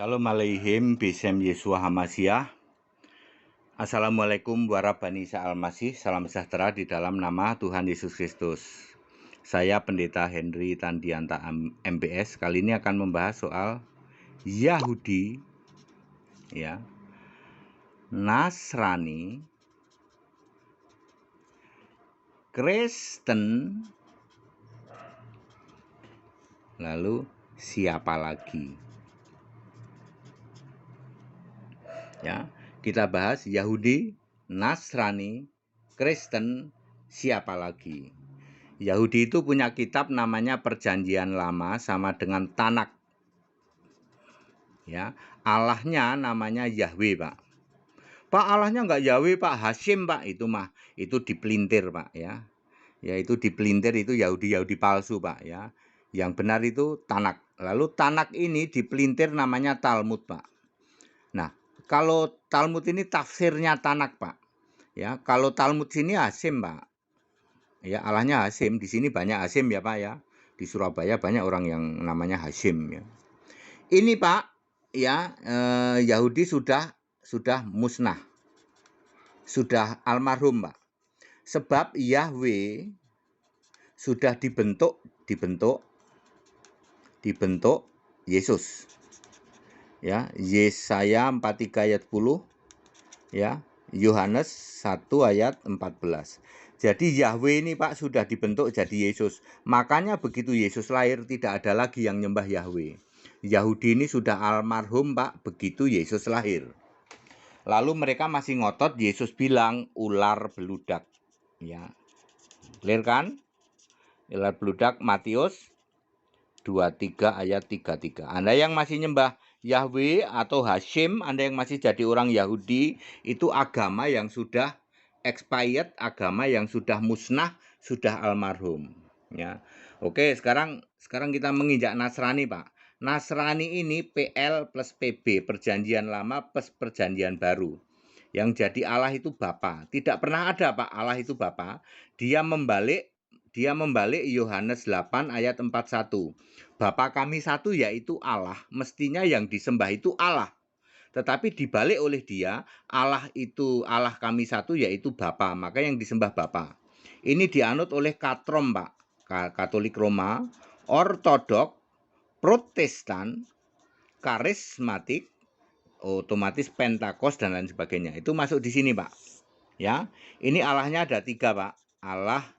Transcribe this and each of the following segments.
Shalom Aleihim Bisem Yesua Hamasiah. Assalamualaikum warahmatullahi wabarakatuh. Salam sejahtera di dalam nama Tuhan Yesus Kristus. Saya Pendeta Henry Tandianta MBS. Kali ini akan membahas soal Yahudi, ya, Nasrani, Kristen, lalu siapa lagi? Ya, kita bahas Yahudi, Nasrani, Kristen, siapa lagi? Yahudi itu punya kitab namanya Perjanjian Lama sama dengan Tanak. Ya, Allahnya namanya Yahweh, Pak. Pak, Allahnya enggak Yahweh, Pak, Hashim, Pak. Itu dipelintir, Pak, ya. Ya, itu dipelintir, itu Yahudi palsu, Pak, ya. Yang benar itu Tanak. Lalu Tanak ini dipelintir namanya Talmud, Pak. Nah, kalau Talmud ini tafsirnya Tanak, Pak. Ya, kalau Talmud sini Hashim, Pak. Ya, Allahnya Hashim. Di sini banyak Hashim ya, Pak, ya. Di Surabaya banyak orang yang namanya Hashim, ya. Ini, Pak, ya, Yahudi sudah musnah. Sudah almarhum, Pak. Sebab Yahweh sudah dibentuk Yesus. Ya, Yesaya 43 ayat 10, ya, Yohanes 1 ayat 14. Jadi Yahweh ini, Pak, sudah dibentuk jadi Yesus. Makanya begitu Yesus lahir tidak ada lagi yang nyembah Yahweh. Yahudi ini sudah almarhum, Pak, begitu Yesus lahir. Lalu mereka masih ngotot, Yesus bilang ular beludak. Ya. Clear kan? Ular beludak Matius 23 ayat 33. Anda yang masih nyembah Yahweh atau Hashim, Anda yang masih jadi orang Yahudi, itu agama yang sudah expired, agama yang sudah musnah, sudah almarhum. Ya. Oke, sekarang kita menginjak Nasrani, Pak. Nasrani ini PL plus PB, perjanjian lama plus perjanjian baru. Yang jadi Allah itu Bapa. Tidak pernah ada, Pak, Allah itu Bapa. Dia membalik Yohanes 8 ayat 41. Bapa kami satu yaitu Allah. Mestinya yang disembah itu Allah. Tetapi dibalik oleh dia, Allah kami satu yaitu Bapa. Maka yang disembah Bapa. Ini dianut oleh Katrom, Pak. Katolik Roma, Ortodok, Protestan, Karismatik, otomatis Pentakos dan lain sebagainya. Itu masuk di sini, Pak. Ya, ini Allahnya ada 3, Pak. Allah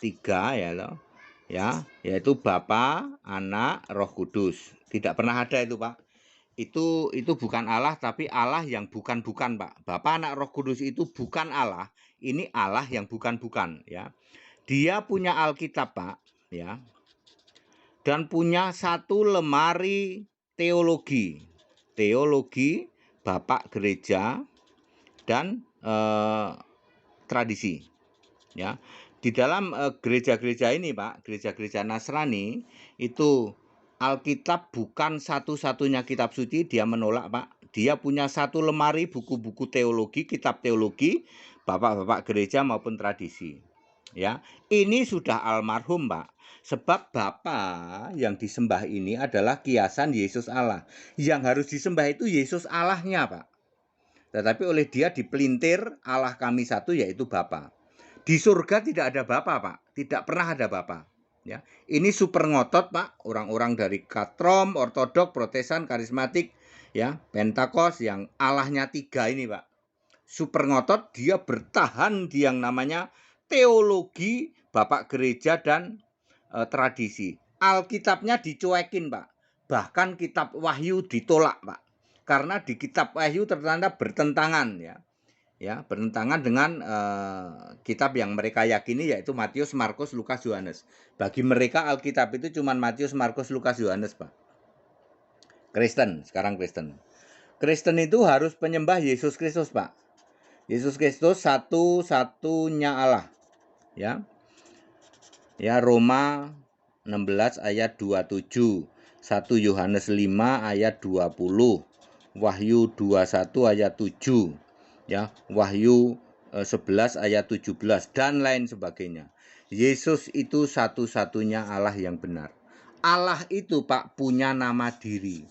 3 ya loh. Ya, yaitu Bapa, Anak, Roh Kudus. Tidak pernah ada itu, Pak. Itu bukan Allah, tapi Allah yang bukan-bukan, Pak. Bapa, Anak, Roh Kudus itu bukan Allah. Ini Allah yang bukan-bukan, ya. Dia punya Alkitab, Pak, ya. Dan punya satu lemari teologi. Teologi, Bapak Gereja, dan tradisi. Ya. Di dalam gereja-gereja ini, Pak, gereja-gereja Nasrani, itu Alkitab bukan satu-satunya kitab suci, dia menolak, Pak. Dia punya satu lemari buku-buku teologi, kitab teologi, bapak-bapak gereja maupun tradisi. Ya, ini sudah almarhum, Pak. Sebab Bapa yang disembah ini adalah kiasan Yesus Allah. Yang harus disembah itu Yesus Allahnya, Pak. Tetapi oleh dia dipelintir Allah kami satu yaitu Bapa. Di surga tidak ada Bapa, Pak. Tidak pernah ada Bapa. Ya, ini super ngotot, Pak. Orang-orang dari Katrom, Ortodok, Protestan, Karismatik, ya, Pentakos yang Allahnya 3 ini, Pak. Super ngotot, dia bertahan di yang namanya teologi, Bapak Gereja dan tradisi. Alkitabnya dicuekin, Pak. Bahkan kitab Wahyu ditolak, Pak. Karena di kitab Wahyu tertanda bertentangan, ya. Ya, bertentangan dengan kitab yang mereka yakini yaitu Matius, Markus, Lukas, Yohanes. Bagi mereka Alkitab itu cuma Matius, Markus, Lukas, Yohanes, Pak. Kristen, sekarang Kristen. Kristen itu harus penyembah Yesus Kristus, Pak. Yesus Kristus satu-satunya Allah. Ya. Ya, Roma 16 ayat 27, 1 Yohanes 5 ayat 20, Wahyu 21 ayat 7. Ya, Wahyu 11 ayat 17 dan lain sebagainya. Yesus itu satu-satunya Allah yang benar. Allah itu, Pak, punya nama diri.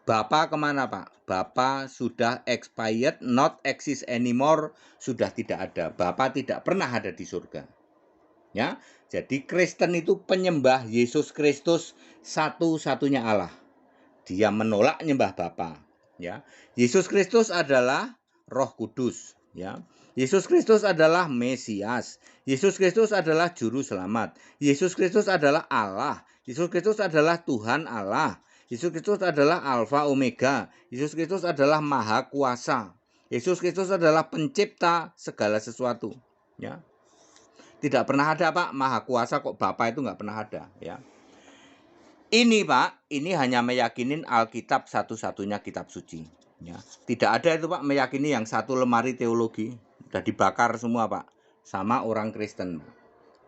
Bapa kemana Pak? Bapa sudah expired, not exist anymore, sudah tidak ada. Bapa tidak pernah ada di surga. Ya, jadi Kristen itu penyembah Yesus Kristus satu-satunya Allah. Dia menolak nyembah Bapa. Ya, Yesus Kristus adalah Roh Kudus. Ya, Yesus Kristus adalah Mesias. Yesus Kristus adalah Juru Selamat. Yesus Kristus adalah Allah. Yesus Kristus adalah Tuhan Allah. Yesus Kristus adalah Alfa Omega. Yesus Kristus adalah Maha Kuasa. Yesus Kristus adalah pencipta segala sesuatu. Ya, tidak pernah ada Pak Maha Kuasa kok Bapa itu nggak pernah ada. Ya, ini Pak, ini hanya meyakinin Alkitab satu-satunya kitab suci. Ya, tidak ada itu Pak meyakini yang satu lemari teologi. Sudah dibakar semua Pak, sama orang Kristen.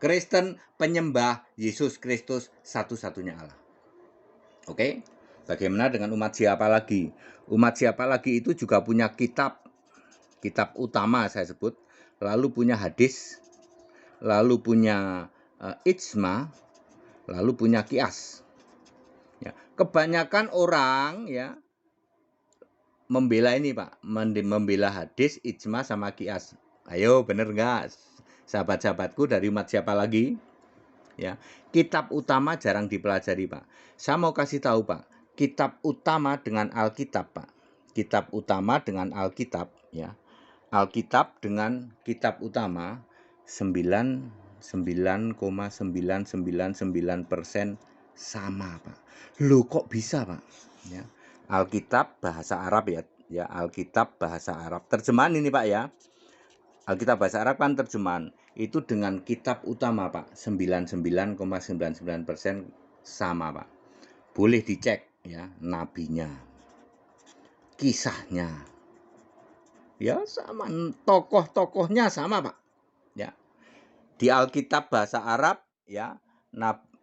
Kristen penyembah Yesus Kristus satu-satunya Allah. Oke, bagaimana dengan umat siapa lagi? Umat siapa lagi itu juga punya kitab utama saya sebut, lalu punya hadis, lalu punya ijma, lalu punya kias. Ya, kebanyakan orang ya membela ini Pak, membela hadis, ijma sama kias. Ayo bener nggak sahabat-sahabatku dari umat siapa lagi? Ya, kitab utama jarang dipelajari Pak. Saya mau kasih tahu Pak, kitab utama dengan Alkitab Pak. Kitab utama dengan Alkitab ya. Alkitab dengan kitab utama 99,999% sama Pak. Loh kok bisa Pak? Ya. Alkitab bahasa Arab ya. Ya, Alkitab bahasa Arab. Terjemahan ini Pak ya. Alkitab bahasa Arab kan terjemahan. Itu dengan kitab utama Pak 99,99% sama Pak. Boleh dicek ya nabinya, kisahnya ya sama, tokoh-tokohnya sama Pak ya. Di Alkitab bahasa Arab ya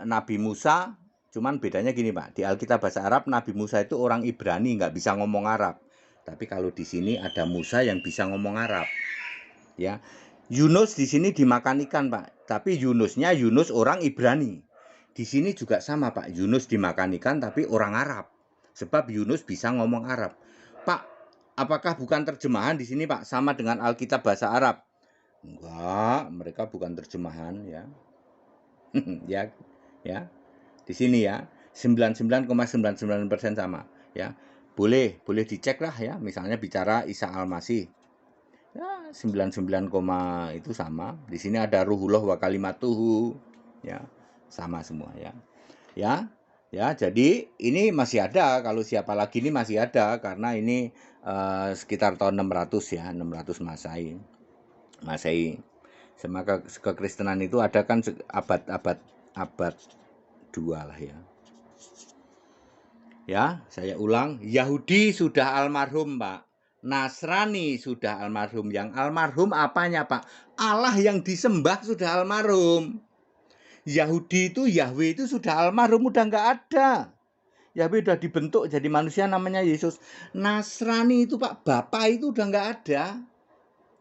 Nabi Musa, cuman bedanya gini Pak, di Alkitab bahasa Arab Nabi Musa itu orang Ibrani, nggak bisa ngomong Arab. Tapi kalau di sini ada Musa yang bisa ngomong Arab ya. Yunus di sini dimakan ikan Pak, tapi Yunusnya Yunus orang Ibrani. Di sini juga sama Pak, Yunus dimakan ikan tapi orang Arab. Sebab Yunus bisa ngomong Arab. Pak, apakah bukan terjemahan di sini Pak sama dengan Alkitab bahasa Arab? Enggak, mereka bukan terjemahan ya. ya. Di sini ya, 99,99% sama ya. Boleh dicek lah ya, misalnya bicara Isa Al-Masih. Ya, 99, itu sama. Di sini ada ruhullah wa kalimatuhu. Ya, sama semua ya. Ya, jadi ini masih ada, kalau siapa lagi ini masih ada karena ini sekitar tahun 600 ya, 600 Masehi. Semaka kekristenan itu ada kan abad 2 lah ya. Ya, saya ulang, Yahudi sudah almarhum, Pak. Nasrani sudah almarhum. Yang almarhum apanya, Pak? Allah yang disembah sudah almarhum. Yahudi itu, Yahweh itu sudah almarhum, udah nggak ada. Yahweh udah dibentuk jadi manusia namanya Yesus. Nasrani itu Pak, Bapa itu udah nggak ada.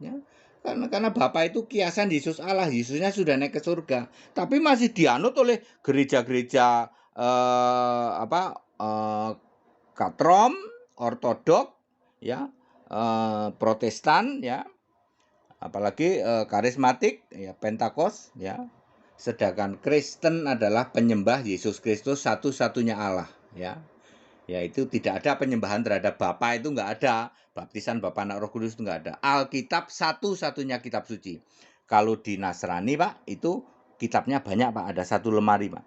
Ya, karena Bapa itu kiasan Yesus Allah. Yesusnya sudah naik ke surga. Tapi masih dianut oleh gereja-gereja Katrom, Ortodok, ya, Protestan, ya, apalagi karismatik, ya, Pentakos, ya. Sedangkan Kristen adalah penyembah Yesus Kristus satu-satunya Allah, ya. Yaitu tidak ada penyembahan terhadap Bapa, itu nggak ada. Baptisan Bapa Anak Roh Kudus itu nggak ada. Alkitab satu-satunya kitab suci. Kalau di Nasrani Pak, itu kitabnya banyak Pak, ada satu lemari Pak.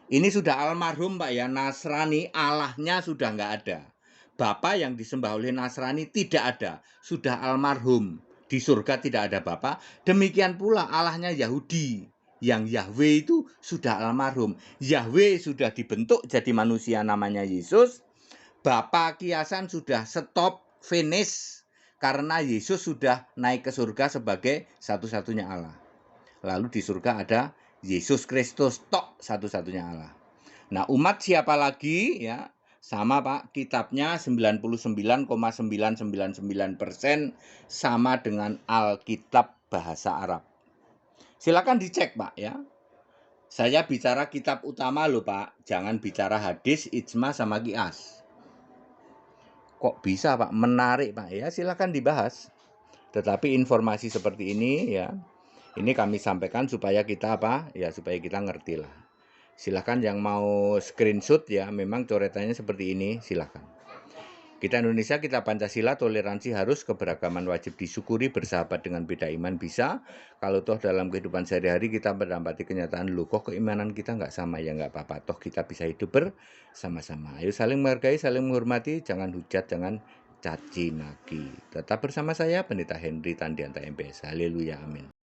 Ini sudah almarhum Pak ya, Nasrani Allahnya sudah nggak ada. Bapa yang disembah oleh Nasrani tidak ada, sudah almarhum. Di surga tidak ada Bapa. Demikian pula Allahnya Yahudi, yang Yahweh itu sudah almarhum. Yahweh sudah dibentuk jadi manusia namanya Yesus. Bapa kiasan sudah stop, finish, karena Yesus sudah naik ke surga sebagai satu-satunya Allah. Lalu di surga ada Yesus Kristus tok, satu-satunya Allah. Nah, umat siapa lagi ya? Sama Pak, kitabnya 99,999% sama dengan Alkitab bahasa Arab. Silakan dicek Pak ya. Saya bicara kitab utama loh Pak, jangan bicara hadis, ijma sama kias. kok bisa Pak, menarik Pak, ya silakan dibahas. Tetapi informasi seperti ini ya, ini kami sampaikan supaya kita apa? Ya supaya kita ngerti lah. Silakan yang mau screenshot ya, memang coretannya seperti ini, silakan. Kita Indonesia, kita Pancasila, toleransi harus, keberagaman wajib disyukuri, bersahabat dengan beda iman bisa. Kalau toh dalam kehidupan sehari-hari kita mendapati kenyataan, loh kok keimanan kita nggak sama, ya nggak apa-apa, toh kita bisa hidup bersama-sama. Ayo saling menghargai, saling menghormati, jangan hujat, jangan caci maki. Tetap bersama saya, Pendeta Henry Tandianta MPS. Haleluya, amin.